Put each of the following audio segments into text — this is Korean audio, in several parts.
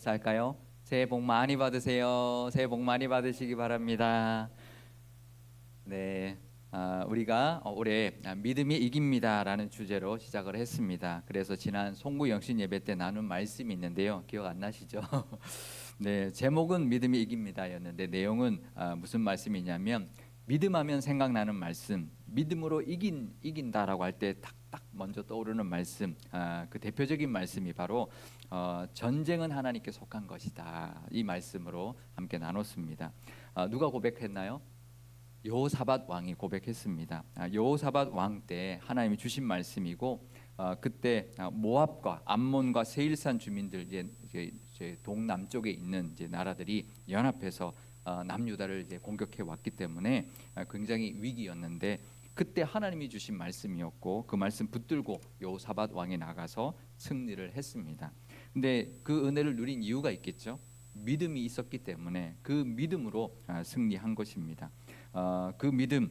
할까요? 새해 복 많이 받으세요. 새해 복 많이 받으시기 바랍니다. 네, 우리가 올해 믿음이 이깁니다라는 주제로 시작을 했습니다. 그래서 지난 송구 영신 예배 때 나눈 말씀이 있는데요. 기억 안 나시죠? 네, 제목은 믿음이 이깁니다였는데 내용은 무슨 말씀이냐면 믿음하면 생각나는 말씀, 믿음으로 이긴다라고 할 때 딱 먼저 떠오르는 말씀, 그 대표적인 말씀이 바로 전쟁은 하나님께 속한 것이다. 이 말씀으로 함께 나눴습니다. 누가 고백했나요? 여호사밧 왕이 고백했습니다. 여호사밧 왕 때 하나님이 주신 말씀이고 그때 모압과 암몬과 세일산 주민들 이제 동남쪽에 있는 이제 나라들이 연합해서 남유다를 이제 공격해 왔기 때문에 굉장히 위기였는데 그때 하나님이 주신 말씀이었고 그 말씀 붙들고 여호사밧 왕이 나가서 승리를 했습니다. 근데 그 은혜를 누린 이유가 있겠죠. 믿음이 있었기 때문에 그 믿음으로 승리한 것입니다. 그 믿음,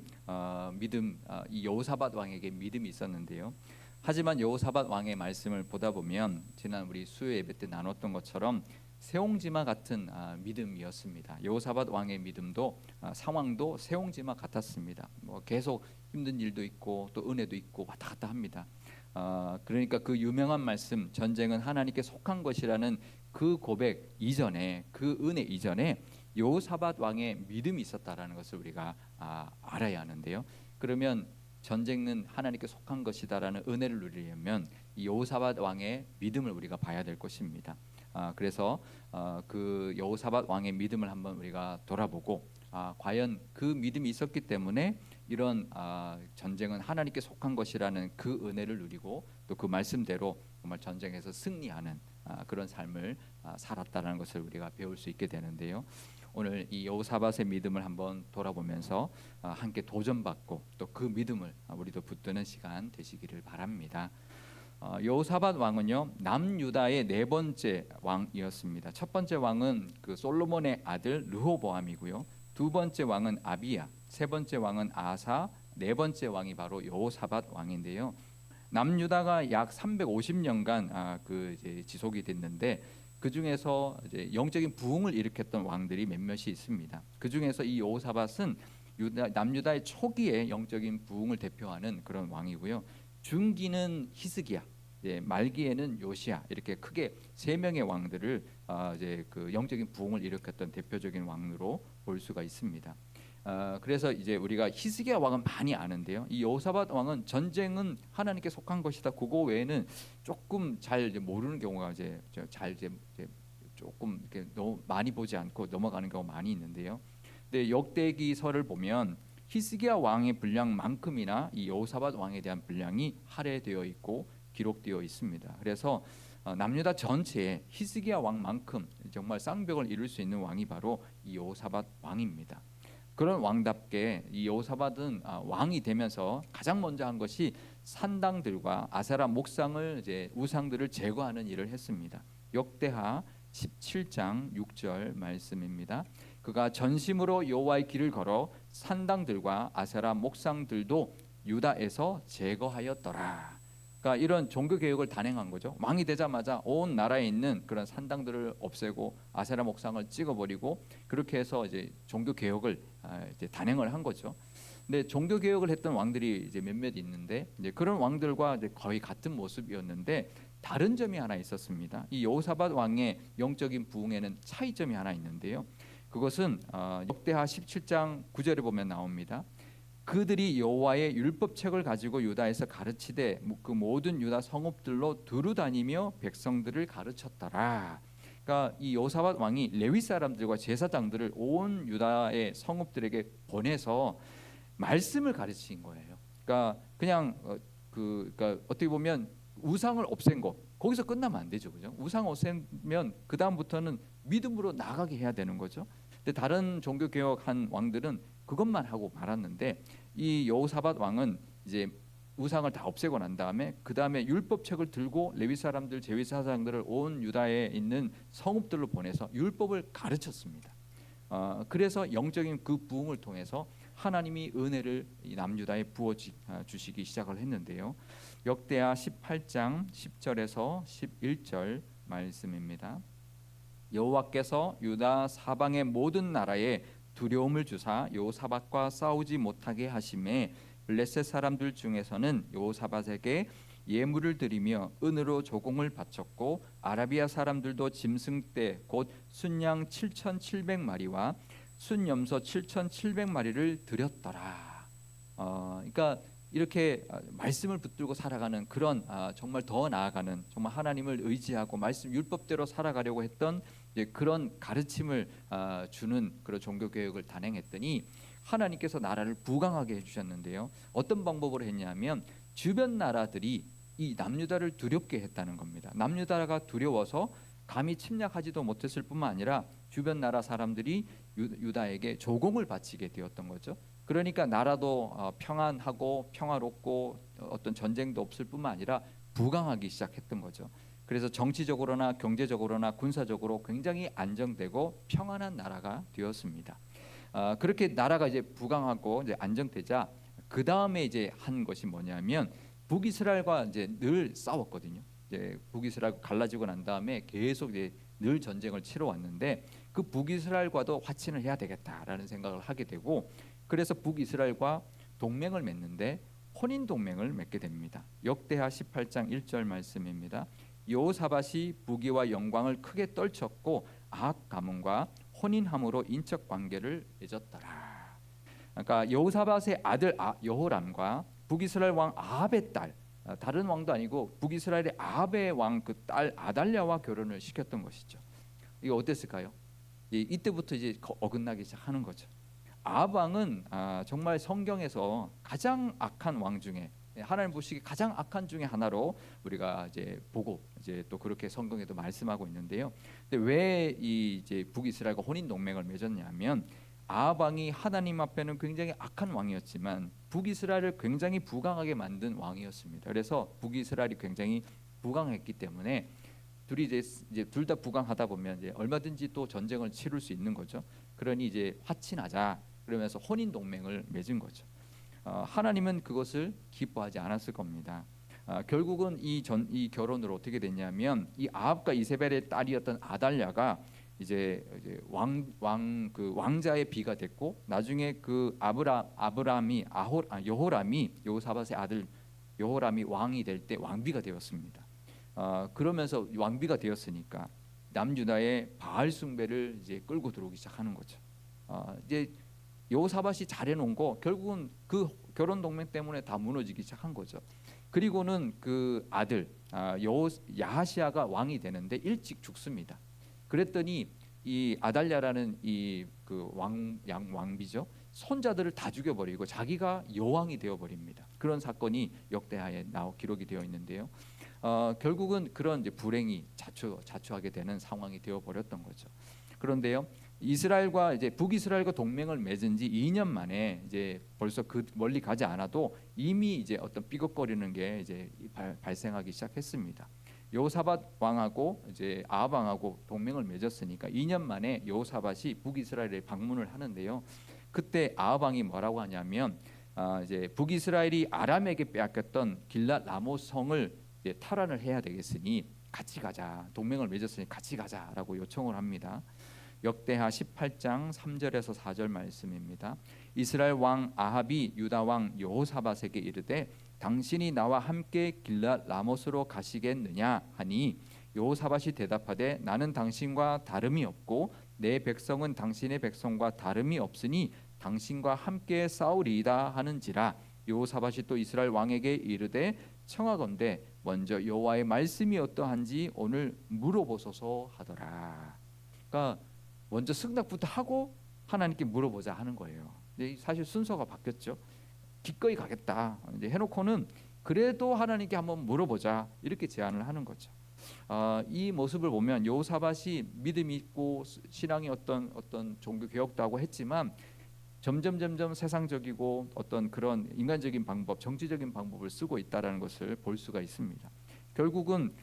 이 여호사밧 왕에게 믿음이 있었는데요. 하지만 여호사밧 왕의 말씀을 보다 보면 지난 우리 수요 예배 때 나눴던 것처럼 새옹지마 같은 믿음이었습니다. 여호사밧 왕의 믿음도 상황도 새옹지마 같았습니다. 뭐 계속 힘든 일도 있고 또 은혜도 있고 왔다 갔다 합니다. 그러니까 그 유명한 말씀 전쟁은 하나님께 속한 것이라는 그 고백 이전에 그 은혜 이전에 여호사밧 왕의 믿음이 있었다라는 것을 우리가 알아야 하는데요. 그러면 전쟁은 하나님께 속한 것이다라는 은혜를 누리려면 이 여호사밧 왕의 믿음을 우리가 봐야 될 것입니다. 그래서 그 여호사밧 왕의 믿음을 한번 우리가 돌아보고 과연 그 믿음이 있었기 때문에 이런 전쟁은 하나님께 속한 것이라는 그 은혜를 누리고 또 그 말씀대로 정말 전쟁에서 승리하는 그런 삶을 살았다라는 것을 우리가 배울 수 있게 되는데요. 오늘 이 여호사밧의 믿음을 한번 돌아보면서 함께 도전받고 또 그 믿음을 우리도 붙드는 시간 되시기를 바랍니다. 여호사밧 왕은요 남유다의 네 번째 왕이었습니다. 첫 번째 왕은 그 솔로몬의 아들 르호보암이고요. 두 번째 왕은 아비야, 세 번째 왕은 아사, 네 번째 왕이 바로 여호사밧 왕인데요. 남유다가 약 350년간 그 이제 지속이 됐는데 그 중에서 이제 영적인 부흥을 일으켰던 왕들이 몇몇이 있습니다. 그 중에서 이 여호사밧은 남유다의 초기의 영적인 부흥을 대표하는 그런 왕이고요. 중기는 히스기야, 말기에는 요시야 이렇게 크게 세 명의 왕들을 이제 그 영적인 부흥을 일으켰던 대표적인 왕으로 볼 수가 있습니다. 그래서 이제 우리가 히스기야 왕은 많이 아는데요. 이 여호사밧 왕은 전쟁은 하나님께 속한 것이다. 그거 외에는 조금 잘 모르는 경우가 이제 조금 이렇게 너무 많이 보지 않고 넘어가는 경우가 많이 있는데요. 근데 역대기서를 보면 히스기야 왕의 분량만큼이나 이 여호사밧 왕에 대한 분량이 할애되어 있고 기록되어 있습니다. 그래서 남유다 전체에 히스기야 왕만큼 정말 쌍벽을 이룰 수 있는 왕이 바로 이 여호사밧 왕입니다. 그런 왕답게 이 여호사밧은 왕이 되면서 가장 먼저 한 것이 산당들과 아세라 목상을 이제 우상들을 제거하는 일을 했습니다. 역대하 17장 6절 말씀입니다. 그가 전심으로 여호와의 길을 걸어 산당들과 아세라 목상들도 유다에서 제거하였더라. 그러니까 이런 종교 개혁을 단행한 거죠. 왕이 되자마자 온 나라에 있는 그런 산당들을 없애고 아세라 목상을 찍어버리고 그렇게 해서 이제 종교 개혁을 이제 단행을 한 거죠. 근데 종교 개혁을 했던 왕들이 이제 몇몇 있는데 이제 그런 왕들과 이제 거의 같은 모습이었는데 다른 점이 하나 있었습니다. 이 여호사밧 왕의 영적인 부흥에는 차이점이 하나 있는데요. 그것은 역대하 17장 9절에 보면 나옵니다. 그들이 여호와의 율법책을 가지고 유다에서 가르치되 그 모든 유다 성읍들로 두루 다니며 백성들을 가르쳤더라. 그러니까 이 여호사밧 왕이 레위 사람들과 제사장들을 온 유다의 성읍들에게 보내서 말씀을 가르친 거예요. 그러니까 그냥 그러니까 어떻게 보면 우상을 없앤 거 거기서 끝나면 안 되죠, 그죠? 우상 없애면 그 다음부터는 믿음으로 나가게 해야 되는 거죠. 근데 다른 종교 개혁한 왕들은 그것만 하고 말았는데 이 여호사밧 왕은 이제 우상을 다 없애고 난 다음에 그 다음에 율법책을 들고 레위 사람들 제사장들을 온 유다에 있는 성읍들로 보내서 율법을 가르쳤습니다. 그래서 영적인 그 부흥을 통해서 하나님이 은혜를 남유다에 부어 주시기 시작을 했는데요. 역대하 18장 10절에서 11절 말씀입니다. 여호와께서 유다 사방의 모든 나라에 두려움을 주사 여호사밧과 싸우지 못하게 하심에 블레셋 사람들 중에서는 여호사밧에게 예물을 드리며 은으로 조공을 바쳤고 아라비아 사람들도 짐승떼 곧 순양 7,700마리와 순염소 7,700마리를 드렸더라. 그러니까 이렇게 말씀을 붙들고 살아가는 그런 정말 더 나아가는 정말 하나님을 의지하고 말씀 율법대로 살아가려고 했던 그런 가르침을 주는 그런 종교 개혁을 단행했더니 하나님께서 나라를 부강하게 해주셨는데요. 어떤 방법으로 했냐면 주변 나라들이 이 남유다를 두렵게 했다는 겁니다. 남유다가 두려워서 감히 침략하지도 못했을 뿐만 아니라 주변 나라 사람들이 유다에게 조공을 바치게 되었던 거죠. 그러니까 나라도 평안하고 평화롭고 어떤 전쟁도 없을 뿐만 아니라 부강하기 시작했던 거죠. 그래서 정치적으로나 경제적으로나 군사적으로 굉장히 안정되고 평안한 나라가 되었습니다. 그렇게 나라가 이제 부강하고 이제 안정되자 그 다음에 이제 한 것이 뭐냐면 북이스라엘과 이제 늘 싸웠거든요. 이제 북이스라엘 갈라지고 난 다음에 계속 이제 늘 전쟁을 치러 왔는데 그 북이스라엘과도 화친을 해야 되겠다라는 생각을 하게 되고 그래서 북이스라엘과 동맹을 맺는데 혼인 동맹을 맺게 됩니다. 역대하 18장 1절 말씀입니다. 여호사밧이 부귀와 영광을 크게 떨쳤고 아합 가문과 혼인함으로 인적 관계를 맺었더라. 그러니까 여호사밧의 아들 여호람과 북이스라엘 왕 아합의 딸, 다른 왕도 아니고 북이스라엘의 아합의 왕 그 딸 아달랴와 결혼을 시켰던 것이죠. 이거 어땠을까요? 이때부터 이제 어긋나기 시작하는 거죠. 아합 왕은 정말 성경에서 가장 악한 왕 중에 하나님 보시기 가장 악한 중에 하나로 우리가 이제 보고 이제 또 그렇게 성경에도 말씀하고 있는데요. 근데 왜 이 이제 북이스라엘과 혼인 동맹을 맺었냐면 아합 왕이 하나님 앞에는 굉장히 악한 왕이었지만 북이스라엘을 굉장히 부강하게 만든 왕이었습니다. 그래서 북이스라엘이 굉장히 부강했기 때문에 둘이 이제 둘 다 부강하다 보면 이제 얼마든지 또 전쟁을 치를 수 있는 거죠. 그러니 이제 화친하자 그러면서 혼인 동맹을 맺은 거죠. 하나님은 그것을 기뻐하지 않았을 겁니다. 결국은 이 결혼으로 어떻게 됐냐면 이 아합과 이세벨의 딸이었던 아달랴가 이제 그 왕자의 비가 됐고 나중에 그 여호람이 여호사밧의 아들 여호람이 왕이 될 때 왕비가 되었습니다. 그러면서 왕비가 되었으니까 남유다의 바알 숭배를 이제 끌고 들어오기 시작하는 거죠. 이제 여호사밧이 잘해놓은 거 결국은 그 결혼 동맹 때문에 다 무너지기 시작한 거죠. 그리고는 그 아들 야하시아가 왕이 되는데 일찍 죽습니다. 그랬더니 이 아달랴라는 이 그 왕비죠. 손자들을 다 죽여버리고 자기가 여왕이 되어버립니다. 그런 사건이 역대하에 기록이 되어 있는데요. 결국은 그런 이제 불행이 자초하게 되는 상황이 되어버렸던 거죠. 그런데요, 이스라엘과 이제 북이스라엘과 동맹을 맺은 지 2년 만에 이제 벌써 그 멀리 가지 않아도 이미 이제 어떤 삐걱거리는 게 이제 발생하기 시작했습니다. 여호사밧 왕하고 이제 아합 왕하고 동맹을 맺었으니까 2년 만에 여호사밧이 북이스라엘에 방문을 하는데요. 그때 아합 왕이 뭐라고 하냐면 이제 북이스라엘이 아람에게 빼앗겼던 길랏 라모스 성을 이제 탈환을 해야 되겠으니 같이 가자. 동맹을 맺었으니 같이 가자라고 요청을 합니다. 역대하 18장 3절에서 4절 말씀입니다. 이스라엘 왕 아합이 유다 왕 여호사밧에게 이르되 당신이 나와 함께 길랏 라모스로 가시겠느냐 하니 여호사밧이 대답하되 나는 당신과 다름이 없고 내 백성은 당신의 백성과 다름이 없으니 당신과 함께 싸우리이다 하는지라. 여호사밧이 또 이스라엘 왕에게 이르되 청하건대 먼저 여호와의 말씀이 어떠한지 오늘 물어보소서 하더라. 그러니까 먼저 승낙부터 하고 하나님께 물어보자 하는 거예요. 근데 사실 순서가 바뀌었죠. 기꺼이 가겠다 이제 해놓고는 그래도 하나님께 한번 물어보자 이렇게 제안을 하는 거죠. 이 모습을 보면 여호사밧이 믿음이 있고 신앙의 어떤 종교 개혁도 하고 했지만 점점 세상적이고 어떤 그런 인간적인 방법, 정치적인 방법을 쓰고 있다라는 것을 볼 수가 있습니다. 결국은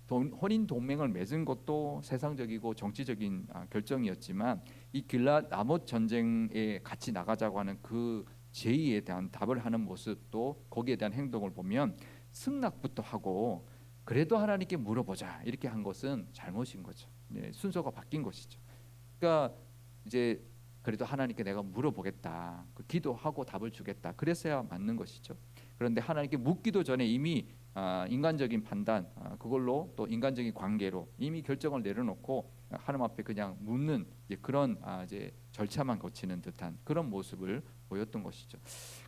혼인 동맹을 맺은 것도 세상적이고 정치적인 결정이었지만 이 길랏 라못 전쟁에 같이 나가자고 하는 그 제의에 대한 답을 하는 모습도 거기에 대한 행동을 보면 승낙부터 하고 그래도 하나님께 물어보자 이렇게 한 것은 잘못인 거죠. 순서가 바뀐 것이죠. 그러니까 이제 그래도 하나님께 내가 물어보겠다, 그 기도하고 답을 주겠다, 그랬어야 맞는 것이죠. 그런데 하나님께 묻기도 전에 이미 인간적인 판단, 그걸로 또 인간적인 관계로 이미 결정을 내려놓고 하나님 앞에 그냥 묻는 이제 그런 이제 절차만 거치는 듯한 그런 모습을 보였던 것이죠.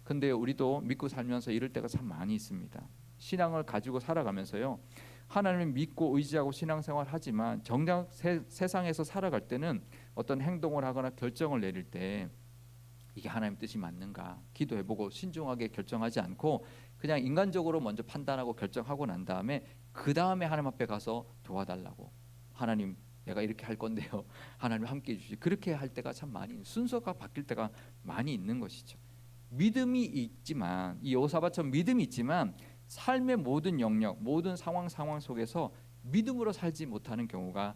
근데 우리도 믿고 살면서 이럴 때가 참 많이 있습니다. 신앙을 가지고 살아가면서요, 하나님을 믿고 의지하고 신앙생활 하지만 정작 세상에서 살아갈 때는 어떤 행동을 하거나 결정을 내릴 때 이게 하나님 뜻이 맞는가 기도해보고 신중하게 결정하지 않고 그냥 인간적으로 먼저 판단하고 결정하고 난 다음에 그 다음에 하나님 앞에 가서 도와달라고, 하나님 내가 이렇게 할 건데요, 하나님 함께 해주시, 그렇게 할 때가 참 많이, 순서가 바뀔 때가 많이 있는 것이죠. 믿음이 있지만, 이 여호사밧처럼 믿음이 있지만 삶의 모든 영역, 모든 상황 속에서 믿음으로 살지 못하는 경우가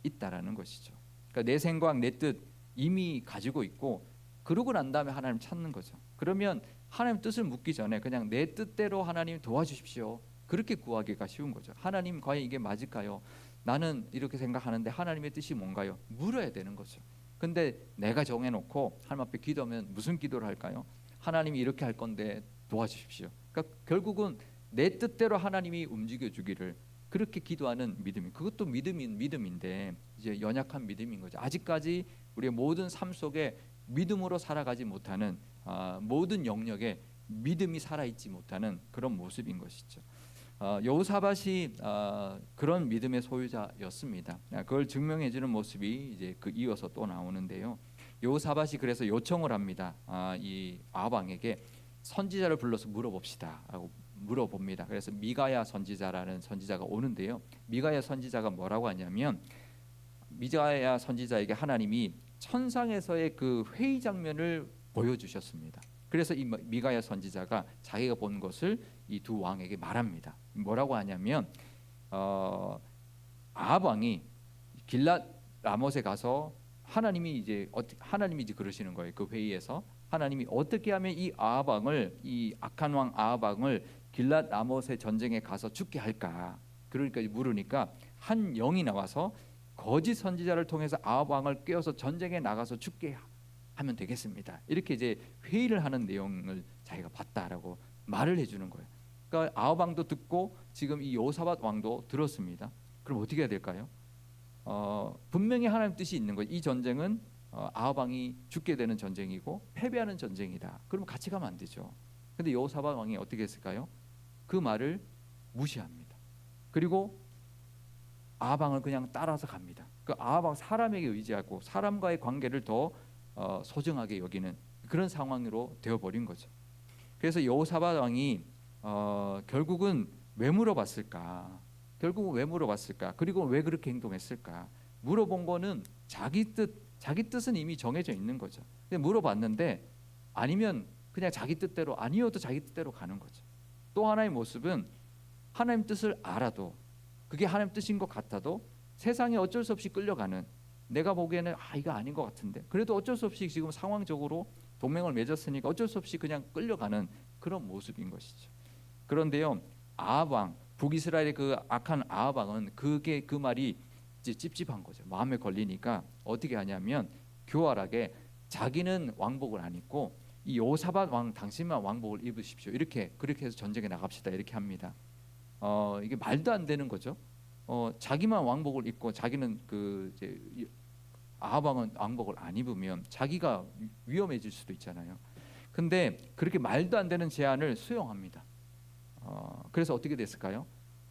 있다라는 것이죠. 그러니까 내 생각, 내 뜻 이미 가지고 있고 그러고 난 다음에 하나님 찾는 거죠. 그러면 하나님 뜻을 묻기 전에 그냥 내 뜻대로 하나님 도와주십시오, 그렇게 구하기가 쉬운 거죠. 하나님 과연 이게 맞을까요? 나는 이렇게 생각하는데 하나님의 뜻이 뭔가요? 물어야 되는 거죠. 근데 내가 정해놓고 하나님 앞에 기도하면 무슨 기도를 할까요? 하나님이 이렇게 할 건데 도와주십시오. 그러니까 결국은 내 뜻대로 하나님이 움직여 주기를 그렇게 기도하는 믿음이, 그것도 믿음인데 이제 연약한 믿음인 거죠. 아직까지 우리의 모든 삶 속에 믿음으로 살아가지 못하는, 모든 영역에 믿음이 살아있지 못하는 그런 모습인 것이죠. 여호사밧이 그런 믿음의 소유자였습니다. 그걸 증명해주는 모습이 이제 그 이어서 또 나오는데요. 여호사밧이 그래서 요청을 합니다. 이 아합 왕에게 선지자를 불러서 물어봅시다 하고 물어봅니다. 그래서 미가야 선지자라는 선지자가 오는데요. 미가야 선지자가 뭐라고 하냐면, 미가야 선지자에게 하나님이 천상에서의 그 회의 장면을 보여주셨습니다. 그래서 이 미가야 선지자가 자기가 본 것을 이 두 왕에게 말합니다. 뭐라고 하냐면 아합 왕이 길랏 라못에 가서 하나님이 이제 그러시는 거예요. 그 회의에서 하나님이 어떻게 하면 이 아합 왕을, 이 악한 왕 아합 왕을 길랏 라못의 전쟁에 가서 죽게 할까? 그러니까 물으니까 한 영이 나와서 거짓 선지자를 통해서 아합 왕을 꿰어서 전쟁에 나가서 죽게 하면 되겠습니다. 이렇게 이제 회의를 하는 내용을 자기가 봤다라고 말을 해주는 거예요. 그러니까 아합 왕도 듣고 지금 이 여호사밧 왕도 들었습니다. 그럼 어떻게 해야 될까요? 분명히 하나님 뜻이 있는 거예요. 이 전쟁은 아합 왕이 죽게 되는 전쟁이고 패배하는 전쟁이다. 그럼 같이 가면 안 되죠. 근데 여호사밧 왕이 어떻게 했을까요? 그 말을 무시합니다. 그리고 아합 왕을 그냥 따라서 갑니다. 그 아합 왕 사람에게 의지하고 사람과의 관계를 더 소중하게 여기는 그런 상황으로 되어버린 거죠. 그래서 여호사밧 왕이 결국은 왜 물어봤을까? 그리고 왜 그렇게 행동했을까? 물어본 거는 자기 뜻은 이미 정해져 있는 거죠. 근데 물어봤는데 아니면 그냥 자기 뜻대로, 아니어도 자기 뜻대로 가는 거죠. 또 하나의 모습은 하나님 뜻을 알아도, 그게 하나님 뜻인 것 같아도 세상에 어쩔 수 없이 끌려가는, 내가 보기에는 이거 아닌 것 같은데 그래도 어쩔 수 없이 지금 상황적으로 동맹을 맺었으니까 어쩔 수 없이 그냥 끌려가는 그런 모습인 것이죠. 그런데요, 아합 왕, 북이스라엘의 그 악한 아합 왕은 그게 그 말이 이제 찝찝한 거죠. 마음에 걸리니까 어떻게 하냐면 교활하게 자기는 왕복을 안 입고 이 여호사밧 왕 당신만 왕복을 입으십시오. 그렇게 해서 전쟁에 나갑시다. 이렇게 합니다. 이게 말도 안 되는 거죠. 자기만 왕복을 입고 자기는 그 이제 아합 왕은 왕복을 안 입으면 자기가 위험해질 수도 있잖아요. 근데 그렇게 말도 안 되는 제안을 수용합니다. 그래서 어떻게 됐을까요?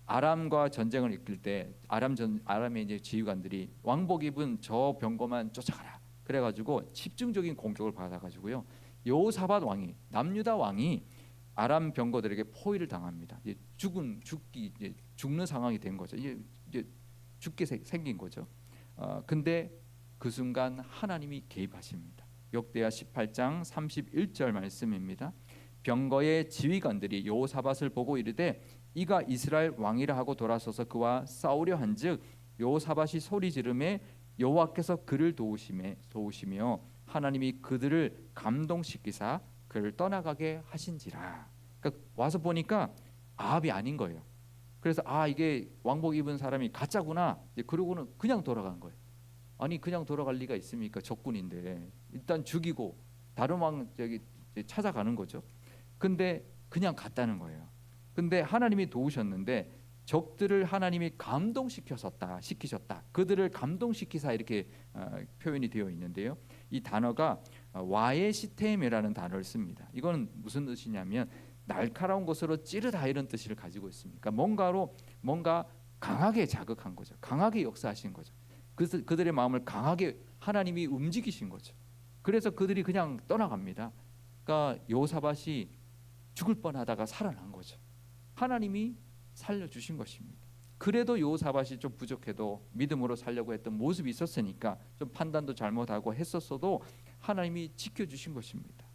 아람과 전쟁을 이끌 때 아람의 이제 지휘관들이 왕복 입은 저 병거만 쫓아가라. 그래가지고 집중적인 공격을 받아가지고요. 여호사밧 왕이, 남유다 왕이 아람 병거들에게 포위를 당합니다. 죽는 상황이 된 거죠. 이제 죽게 생긴 거죠. 근데 그 순간 하나님이 개입하십니다. 역대하 18장 31절 말씀입니다. 병거의 지휘관들이 여호사밧을 보고 이르되 이가 이스라엘 왕이라 하고 돌아서서 그와 싸우려 한즉 여호사밧이 소리 지르매 여호와께서 그를 도우시며 하나님이 그들을 감동시키사 그를 떠나가게 하신지라. 그러니까 와서 보니까 아합이 아닌 거예요. 그래서 이게 왕복 입은 사람이 가짜구나. 그러고는 그냥 돌아간 거예요. 아니 그냥 돌아갈 리가 있습니까? 적군인데 일단 죽이고 다른 왕 찾아가는 거죠. 근데 그냥 갔다는 거예요. 근데 하나님이 도우셨는데 적들을 하나님이 시키셨다. 그들을 감동시키사 이렇게 표현이 되어 있는데요. 이 단어가 와에시템이라는 단어를 씁니다. 이건 무슨 뜻이냐면 날카로운 것으로 찌르다 이런 뜻을 가지고 있습니다. 그러니까 뭔가 강하게 자극한 거죠. 강하게 역사하신 거죠. 그들의 마음을 강하게 하나님이 움직이신 거죠. 그래서 그들이 그냥 떠나갑니다. 그러니까 여호사밧이 죽을 뻔하다가 살아난 거죠. 하나님이 살려주신 것입니다. 그래도 여호사밧이 좀 부족해도 믿음으로 살려고 했던 모습이 있었으니까 좀 판단도 잘못하고 했었어도 하나님이 지켜주신 것입니다.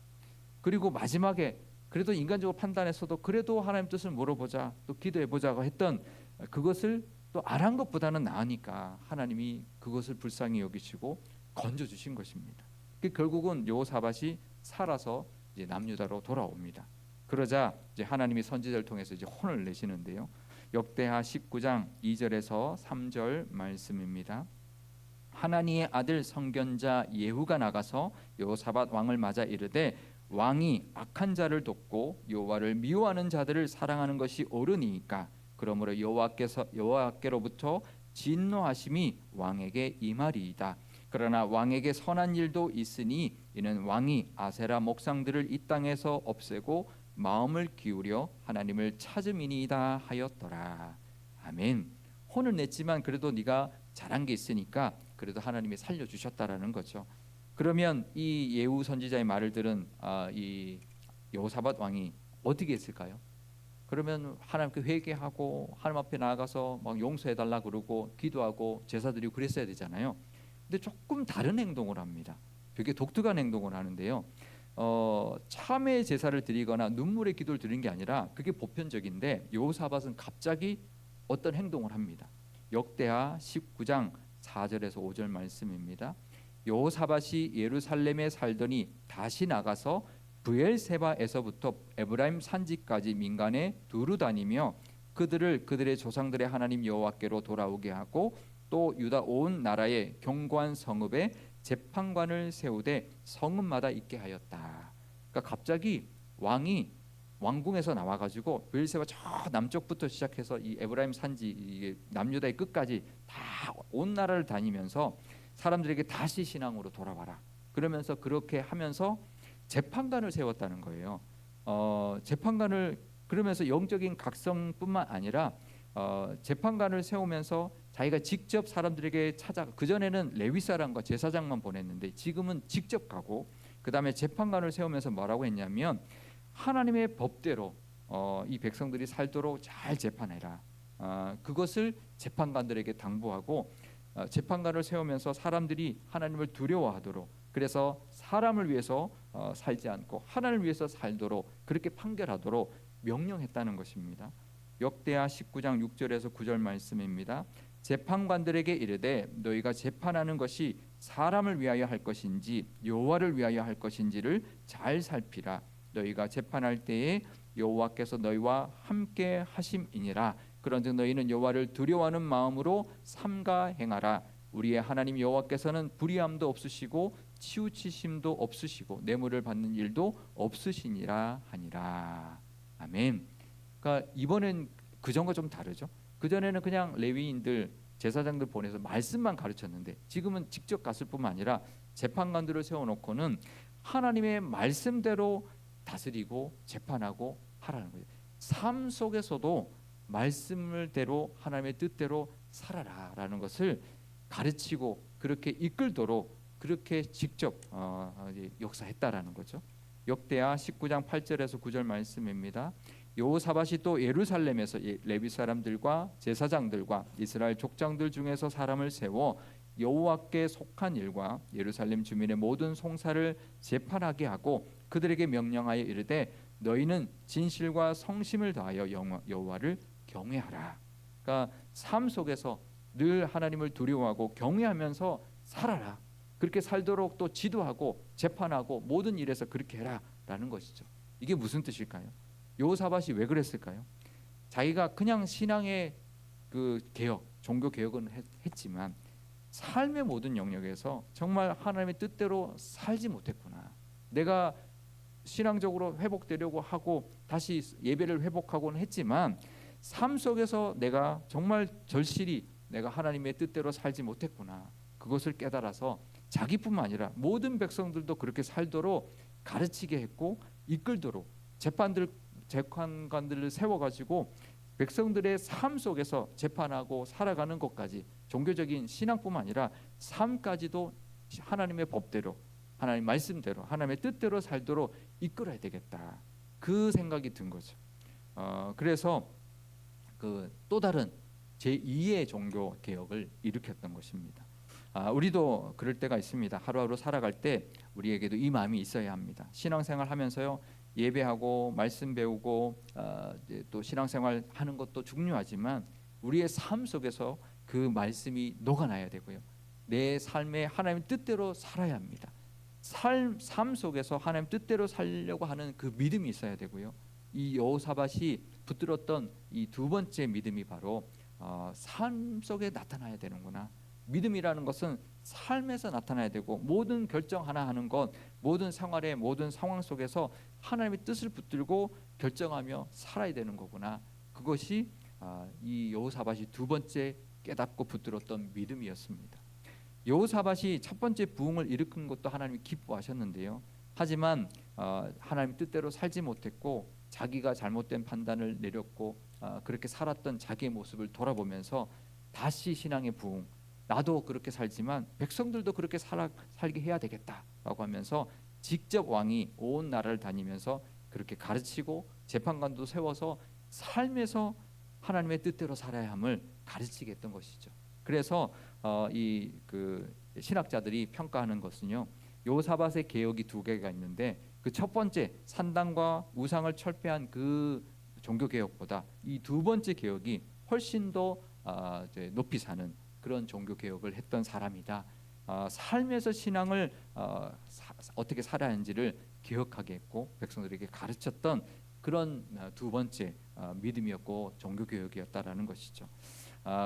그리고 마지막에 그래도 인간적으로 판단했어도 그래도 하나님 뜻을 물어보자, 또 기도해보자고 했던 그것을 또 안 한 것보다는 나으니까 하나님이 그것을 불쌍히 여기시고 건져주신 것입니다. 결국은 여호사밧이 살아서 이제 남유다로 돌아옵니다. 그러자 이제 하나님이 선지자를 통해서 이제 혼을 내시는데요. 역대하 19장 2절에서 3절 말씀입니다. 하나님의 아들 선견자 예후가 나가서 여호사밧 왕을 맞아 이르되 왕이 악한 자를 돕고 여호와를 미워하는 자들을 사랑하는 것이 옳으니까 그러므로 여호와께로부터 진노하심이 왕에게 임하리이다. 그러나 왕에게 선한 일도 있으니 이는 왕이 아세라 목상들을 이 땅에서 없애고 마음을 기울여 하나님을 찾음이니이다 하였더라. 아멘. 혼을 냈지만 그래도 네가 잘한 게 있으니까 그래도 하나님이 살려주셨다라는 거죠. 그러면 이 예후 선지자의 말을 들은 이 여호사밧 왕이 어떻게 했을까요? 그러면 하나님께 회개하고 하나님 앞에 나아가서 막 용서해달라 그러고 기도하고 제사 드리고 그랬어야 되잖아요. 근데 조금 다른 행동을 합니다. 되게 독특한 행동을 하는데요. 참회 제사를 드리거나 눈물의 기도를 드리는 게 아니라 그게 보편적인데 여호사밧은 갑자기 어떤 행동을 합니다. 역대하 19장 4절에서 5절 말씀입니다. 여호사밧이 예루살렘에 살더니 다시 나가서 브엘세바에서부터 에브라임 산지까지 민간에 두루 다니며 그들의 조상들의 하나님 여호와께로 돌아오게 하고 또 유다 온 나라의 견고한 성읍에 재판관을 세우되 성읍마다 있게 하였다. 그러니까 갑자기 왕이 왕궁에서 나와가지고 브엘세바 저 남쪽부터 시작해서 이 에브라임 산지 이게 남유다의 끝까지 다 온 나라를 다니면서 사람들에게 다시 신앙으로 돌아와라. 그러면서 그렇게 하면서 재판관을 세웠다는 거예요. 재판관을 그러면서 영적인 각성뿐만 아니라 재판관을 세우면서 자기가 직접 사람들에게 그 전에는 레위 사람과 제사장만 보냈는데 지금은 직접 가고 그 다음에 재판관을 세우면서 뭐라고 했냐면 하나님의 법대로 이 백성들이 살도록 잘 재판해라. 그것을 재판관들에게 당부하고 재판관을 세우면서 사람들이 하나님을 두려워하도록 그래서 사람을 위해서 살지 않고 하나님을 위해서 살도록 그렇게 판결하도록 명령했다는 것입니다. 역대하 19장 6절에서 9절 말씀입니다. 재판관들에게 이르되 너희가 재판하는 것이 사람을 위하여 할 것인지 여호와를 위하여 할 것인지를 잘 살피라. 너희가 재판할 때에 여호와께서 너희와 함께 하심이니라. 그런즉 너희는 여호와를 두려워하는 마음으로 삼가 행하라. 우리의 하나님 여호와께서는 불의함도 없으시고 치우치심도 없으시고 뇌물을 받는 일도 없으시니라 하니라. 아멘. 그러니까 이번엔 그전과 좀 다르죠. 그전에는 그냥 레위인들 제사장들 보내서 말씀만 가르쳤는데 지금은 직접 갔을 뿐만 아니라 재판관들을 세워놓고는 하나님의 말씀대로 다스리고 재판하고 하라는 거예요. 삶 속에서도 말씀을대로 하나님의 뜻대로 살아라라는 것을 가르치고 그렇게 이끌도록 그렇게 직접 역사했다라는 거죠. 역대하 19장 8절에서 9절 말씀입니다. 여호사밧이 또 예루살렘에서 레위 사람들과 제사장들과 이스라엘 족장들 중에서 사람을 세워 여호와께 속한 일과 예루살렘 주민의 모든 송사를 재판하게 하고 그들에게 명령하여 이르되 너희는 진실과 성심을 다하여 여호와를 경외하라. 그러니까 삶 속에서 늘 하나님을 두려워하고 경외하면서 살아라. 그렇게 살도록 또 지도하고 재판하고 모든 일에서 그렇게 해라라는 것이죠. 이게 무슨 뜻일까요? 여호사밧이 왜 그랬을까요? 자기가 그냥 신앙의 그 개혁, 종교 개혁은 했지만 삶의 모든 영역에서 정말 하나님의 뜻대로 살지 못했구나. 내가 신앙적으로 회복되려고 하고 다시 예배를 회복하고는 했지만 삶 속에서 내가 정말 절실히 내가 하나님의 뜻대로 살지 못했구나. 그것을 깨달아서 자기뿐만 아니라 모든 백성들도 그렇게 살도록 가르치게 했고 이끌도록 재판관들을 세워가지고 백성들의 삶 속에서 재판하고 살아가는 것까지 종교적인 신앙뿐만 아니라 삶까지도 하나님의 법대로 하나님 말씀대로 하나님의 뜻대로 살도록 이끌어야 되겠다. 그 생각이 든 거죠. 그래서 그 또 다른 제2의 종교 개혁을 일으켰던 것입니다. 우리도 그럴 때가 있습니다. 하루하루 살아갈 때 우리에게도 이 마음이 있어야 합니다. 신앙생활 하면서요, 예배하고 말씀 배우고 또 신앙생활 하는 것도 중요하지만 우리의 삶 속에서 그 말씀이 녹아나야 되고요. 내 삶에 하나님 뜻대로 살아야 합니다. 삶 속에서 하나님 뜻대로 살려고 하는 그 믿음이 있어야 되고요. 이 여호사밧이 붙들었던 이 두 번째 믿음이 바로 삶 속에 나타나야 되는구나. 믿음이라는 것은 삶에서 나타나야 되고 모든 결정 하나 하는 것, 모든 생활의 모든 상황 속에서 하나님의 뜻을 붙들고 결정하며 살아야 되는 거구나. 그것이 이 여호사밧이 두 번째 깨닫고 붙들었던 믿음이었습니다. 여호사밧이 첫 번째 부흥을 일으킨 것도 하나님이 기뻐하셨는데요. 하지만 하나님 뜻대로 살지 못했고 자기가 잘못된 판단을 내렸고 그렇게 살았던 자기의 모습을 돌아보면서 다시 신앙의 부흥, 나도 그렇게 살지만 백성들도 그렇게 살게 해야 되겠다라고 하면서 직접 왕이 온 나라를 다니면서 그렇게 가르치고 재판관도 세워서 삶에서 하나님의 뜻대로 살아야 함을 가르치게 했던 것이죠. 그래서 이 그 신학자들이 평가하는 것은요, 여호사밧의 개혁이 두 개가 있는데 그 첫 번째 산당과 우상을 철폐한 그 종교 개혁보다 이 두 번째 개혁이 훨씬 더 높이 사는 그런 종교 개혁을 했던 사람이다. 삶에서 신앙을 어떻게 살아야 하는지를 기억하게 했고 백성들에게 가르쳤던 그런 두 번째 믿음이었고 종교 개혁이었다라는 것이죠.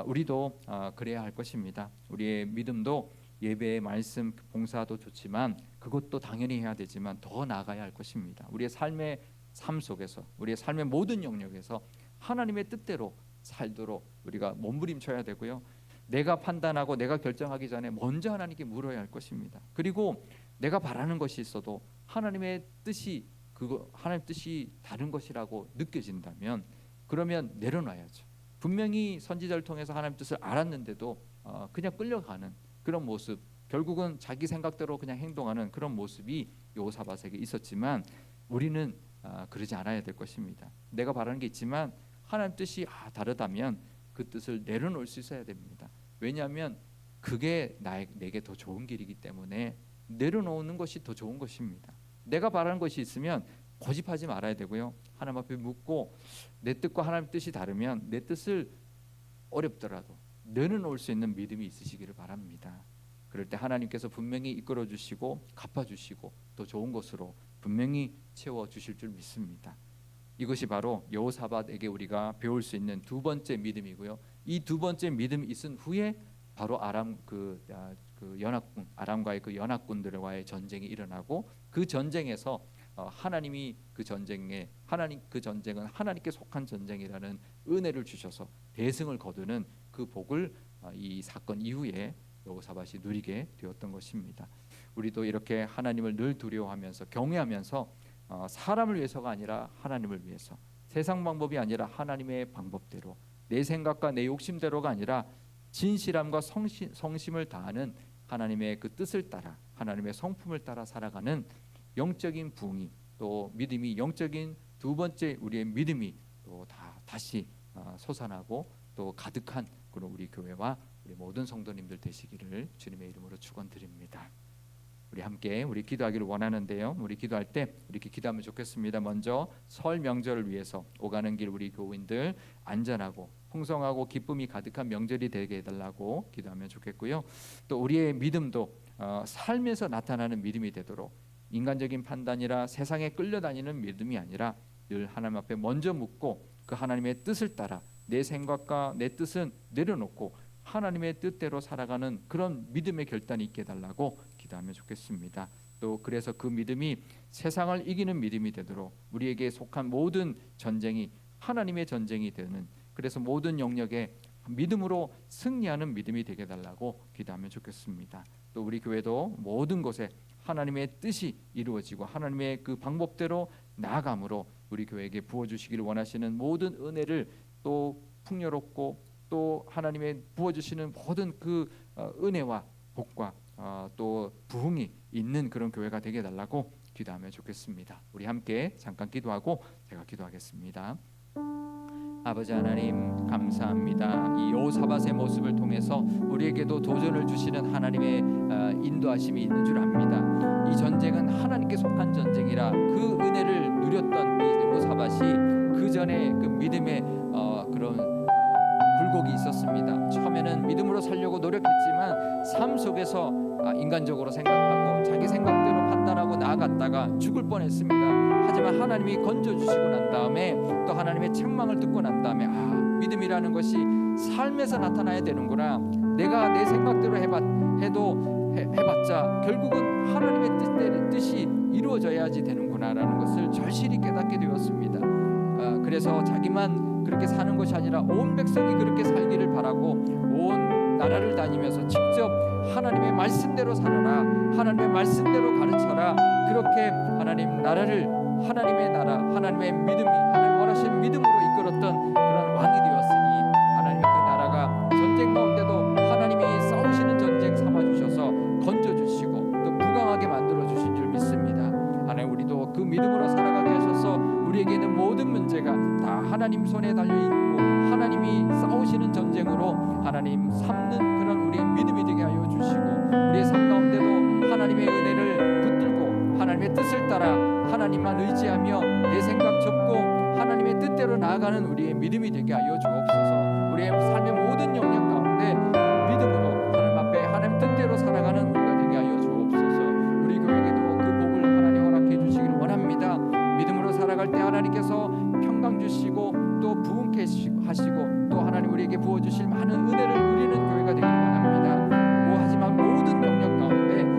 우리도 그래야 할 것입니다. 우리의 믿음도 예배, 말씀, 봉사도 좋지만 그것도 당연히 해야 되지만 더 나아가야 할 것입니다. 우리의 삶의 삶 속에서 우리의 삶의 모든 영역에서 하나님의 뜻대로 살도록 우리가 몸부림쳐야 되고요. 내가 판단하고 내가 결정하기 전에 먼저 하나님께 물어야 할 것입니다. 그리고 내가 바라는 것이 있어도 하나님의 뜻이 하나님 뜻이 다른 것이라고 느껴진다면 그러면 내려놔야죠. 분명히 선지자를 통해서 하나님 뜻을 알았는데도 그냥 끌려가는 그런 모습, 결국은 자기 생각대로 그냥 행동하는 그런 모습이 여호사밧에게 있었지만 우리는 그러지 않아야 될 것입니다. 내가 바라는 게 있지만 하나님 뜻이 다르다면 그 뜻을 내려놓을 수 있어야 됩니다. 왜냐하면 그게 내게 더 좋은 길이기 때문에 내려놓는 것이 더 좋은 것입니다. 내가 바라는 것이 있으면 고집하지 말아야 되고요. 하나님 앞에 묻고 내 뜻과 하나님 뜻이 다르면 내 뜻을 어렵더라도 내려놓을 수 있는 믿음이 있으시기를 바랍니다. 그럴 때 하나님께서 분명히 이끌어 주시고 갚아 주시고 더 좋은 것으로 분명히 채워 주실 줄 믿습니다. 이것이 바로 여호사밧에게 우리가 배울 수 있는 두 번째 믿음이고요. 이 두 번째 믿음이 있은 후에 바로 아람과의 그 연합군들과의 전쟁이 일어나고 그 전쟁에서 하나님이 그 전쟁은 하나님께 속한 전쟁이라는 은혜를 주셔서 대승을 거두는 그 복을 이 사건 이후에 여호사밧이 누리게 되었던 것입니다. 우리도 이렇게 하나님을 늘 두려워하면서 경외하면서 사람을 위해서가 아니라 하나님을 위해서, 세상 방법이 아니라 하나님의 방법대로, 내 생각과 내 욕심대로가 아니라 진실함과 성심을 다하는 하나님의 그 뜻을 따라 하나님의 성품을 따라 살아가는 영적인 부흥이, 또 믿음이, 영적인 두 번째 우리의 믿음이 또 다시 솟아나고 또 가득한 그런 우리 교회와 우리 모든 성도님들 되시기를 주님의 이름으로 축원드립니다. 우리 함께 기도하기를 원하는데요. 우리 기도할 때 이렇게 기도하면 좋겠습니다. 먼저 설 명절을 위해서 오가는 길 우리 교인들 안전하고 풍성하고 기쁨이 가득한 명절이 되게 해달라고 기도하면 좋겠고요. 또 우리의 믿음도 삶에서 나타나는 믿음이 되도록 인간적인 판단이라 세상에 끌려다니는 믿음이 아니라 늘 하나님 앞에 먼저 묻고 그 하나님의 뜻을 따라 내 생각과 내 뜻은 내려놓고 하나님의 뜻대로 살아가는 그런 믿음의 결단이 있게 해달라고 기도하면 좋겠습니다. 또 그래서 그 믿음이 세상을 이기는 믿음이 되도록 우리에게 속한 모든 전쟁이 하나님의 전쟁이 되는, 그래서 모든 영역에 믿음으로 승리하는 믿음이 되게 해달라고 기도하면 좋겠습니다. 또 우리 교회도 모든 곳에 하나님의 뜻이 이루어지고 하나님의 그 방법대로 나아감으로 우리 교회에게 부어주시기를 원하시는 모든 은혜를 또 풍요롭고 또 하나님의 부어주시는 모든 그 은혜와 복과 또 부흥이 있는 그런 교회가 되게 해달라고 기도하면 좋겠습니다. 우리 함께 잠깐 기도하고 제가 기도하겠습니다. 아버지 하나님 감사합니다. 이 여호사밧의 모습을 통해서 우리에게도 도전을 주시는 하나님의 인도하심이 있는 줄 압니다. 이 전쟁은 하나님께 속한 전쟁이라 그 은혜를 누렸던 이 여호사밧이 그 전에 그 믿음의 그런 굴곡이 있었습니다. 처음에는 믿음으로 살려고 노력했지만 삶 속에서 인간적으로 생각하고 자기 생각대로 판단하고 나아갔다가 죽을 뻔했습니다. 하지만 하나님이 건져주시고 난 다음에 또 하나님의 책망을 듣고 난 다음에 믿음이라는 것이 삶에서 나타나야 되는구나. 내가 내 생각대로 해봤자 결국은 하나님의 뜻이 이루어져야지 되는구나라는 것을 절실히 깨닫게 되었습니다. 그래서 자기만 그렇게 사는 것이 아니라 온 백성이 그렇게 살기를 바라고 온 나라를 다니면서 직접 하나님의 말씀대로 살아라, 하나님의 말씀대로 가르쳐라, 그렇게 하나님 나라를, 하나님의 나라, 하나님의 믿음이 하나님 원하시는 믿음으로 이끌었던 그런 왕이 되었으니 하나님의 그 나라가 전쟁 가운데도 하나님이 싸우시는 전쟁 삼아주셔서 건져주시고 또 부강하게 만들어주신 줄 믿습니다. 하나님 우리도 그 믿음으로 살아가게 하셔서 우리에게 있는 모든 문제가 다 하나님 손에 달려있고 하나님이 싸우시는 전쟁으로 하나님 삼는 그런 우리의 믿음이 되게 하여 주시고 우리의 삶 가운데도 하나님의 은혜를 붙들고 하나님의 뜻을 따라 하나님만 의지하며 내 생각 접고 하나님의 뜻대로 나아가는 우리의 믿음이 되게 하여 주옵소서. 우리의 삶의 모든 영역 가운데 믿음으로 하나님 앞에 하나님 뜻대로 살아가는 우리가 되게 하여 주옵소서. 우리 교회에게도 그 복을 하나님 허락해 주시기를 원합니다. 믿음으로 살아갈 때 하나님께서 평강 주시고 또 부흥케 하시고 또 하나님 우리에게 부어주실 많은 은혜를 누리는 교회가 되기를 원합니다. 하지만 모든 영역 가운데 다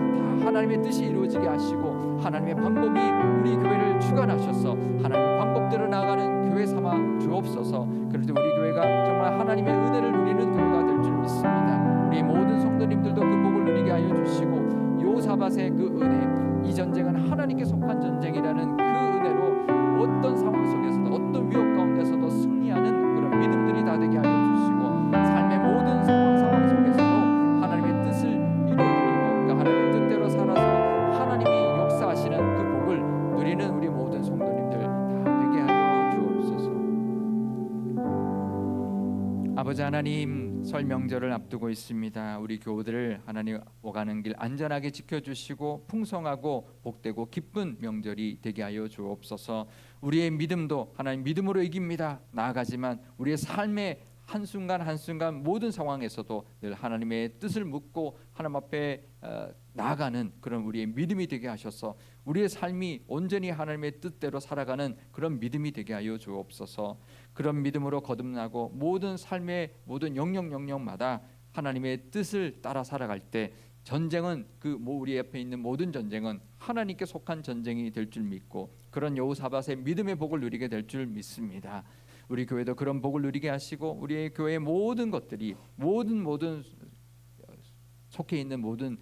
하나님의 뜻이 이루어지게 하시고 하나님의 방법이 우리 교회를 주관하셔서 하나님의 방법대로 나아가는 교회 삼아 주옵소서. 그럴 때 우리 교회가 정말 하나님의 은혜를 누리는 교회가 될 줄 믿습니다. 우리 모든 성도님들도 그 복을 누리게 하여 주시고 여호사밧의 그 은혜, 이 전쟁은 하나님께 속한 전쟁이라는 그 은혜로 어떤 상황 속에서도 어떤 위협 가운데서도 승리하는 그런 믿음들이 다 되게 하여 주시고 삶의 모든 상황 속에서도 하나님의 뜻을 이루어드리고 그 하나님의 뜻대로 살아서 하나님이 역사하시는 그 복을 누리는 우리 모든 성도님들 다 되게 하여 주옵소서. 아버지 하나님, 설 명절을 앞두고 있습니다. 우리 교우들을 하나님 오가는 길 안전하게 지켜주시고 풍성하고 복되고 기쁜 명절이 되게 하여 주옵소서. 우리의 믿음도 하나님 믿음으로 이깁니다. 나아가지만 우리의 삶의 한순간 한순간 모든 상황에서도 늘 하나님의 뜻을 묻고 하나님 앞에 나아가는 그런 우리의 믿음이 되게 하셔서 우리의 삶이 온전히 하나님의 뜻대로 살아가는 그런 믿음이 되게 하여 주옵소서. 그런 믿음으로 거듭나고 모든 삶의 모든 영역마다 하나님의 뜻을 따라 살아갈 때 전쟁은 우리 옆에 있는 모든 전쟁은 하나님께 속한 전쟁이 될 줄 믿고 그런 여호사밧의 믿음의 복을 누리게 될 줄 믿습니다. 우리 교회도 그런 복을 누리게 하시고 우리의 교회의 모든 것들이 모든 속해 있는 모든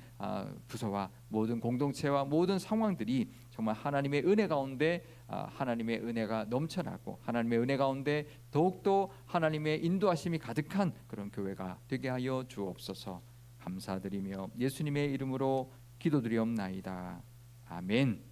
부서와 모든 공동체와 모든 상황들이 정말 하나님의 은혜 가운데 하나님의 은혜가 넘쳐나고 하나님의 은혜 가운데 더욱더 하나님의 인도하심이 가득한 그런 교회가 되게 하여 주옵소서. 감사드리며 예수님의 이름으로 기도드리옵나이다. 아멘.